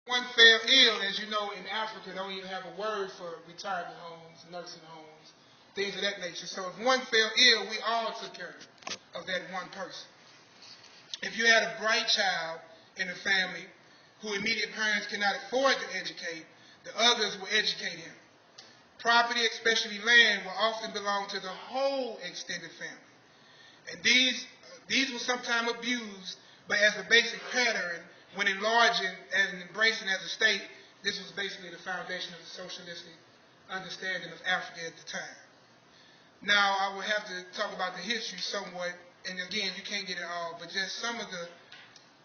One fell ill, as you know, in Africa, they don't even have a word for retirement homes, nursing homes, things of that nature. So if one fell ill, we all took care of that one person. If you had a bright child in a family who immediate parents cannot afford to educate, the others will educate him. Property, especially land, will often belong to the whole extended family. And these were sometimes abused, but as a basic pattern, when enlarging and embracing as a state, this was basically the foundation of the socialistic understanding of Africa at the time. Now, I will have to talk about the history somewhat, and again, you can't get it all, but just some of the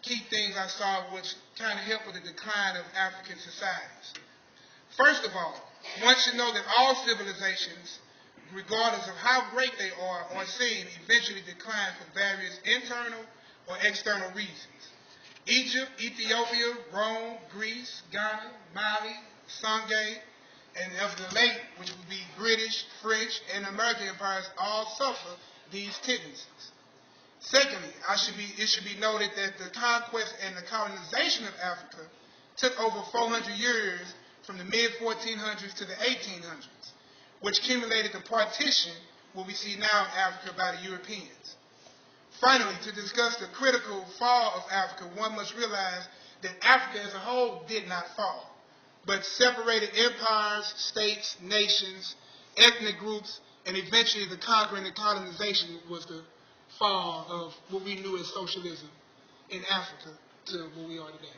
key things I saw which kind of helped with the decline of African societies. First of all, one should know that all civilizations, regardless of how great they are or seem, eventually decline for various internal or external reasons. Egypt, Ethiopia, Rome, Greece, Ghana, Mali, Songhai, and of the late, which would be British, French, and American empires, all suffer these tendencies. Secondly, it should be noted that the conquest and the colonization of Africa took over 400 years from the mid-1400s to the 1800s, which accumulated the partition, what we see now in Africa, by the Europeans. Finally, to discuss the critical fall of Africa, one must realize that Africa as a whole did not fall, but separated empires, states, nations, ethnic groups, and eventually the conquering and colonization was the fall of what we knew as socialism in Africa to what we are today.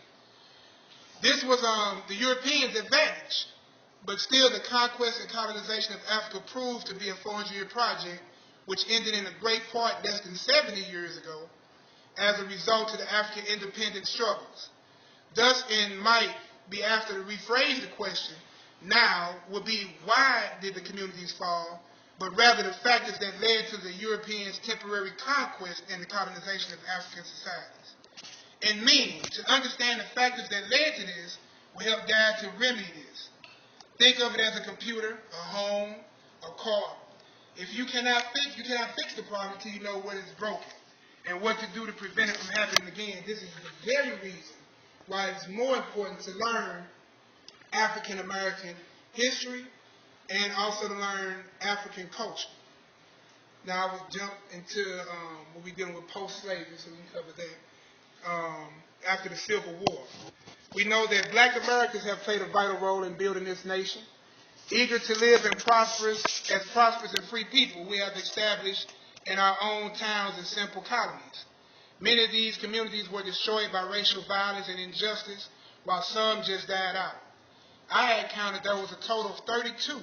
This was the Europeans' advantage, but still the conquest and colonization of Africa proved to be a 400-year project which ended in a great part less than 70 years ago as a result of the African independence struggles. Thus, it might be asked to rephrase the question now would be why did the communities fall, but rather the factors that led to the Europeans' temporary conquest and the colonization of African societies. And meaning, to understand the factors that led to this will help guide to remedy this. Think of it as a computer, a home, a car. If you cannot fix the problem until you know what is broken and what to do to prevent it from happening again. This is the very reason why it's more important to learn African American history and also to learn African culture. Now I will jump into what we're dealing with post-slavery, so we can cover that. After the Civil War, we know that Black Americans have played a vital role in building this nation. Eager to live as prosperous and free people, we have established in our own towns and simple colonies. Many of these communities were destroyed by racial violence and injustice, while some just died out. I had counted there was a total of 32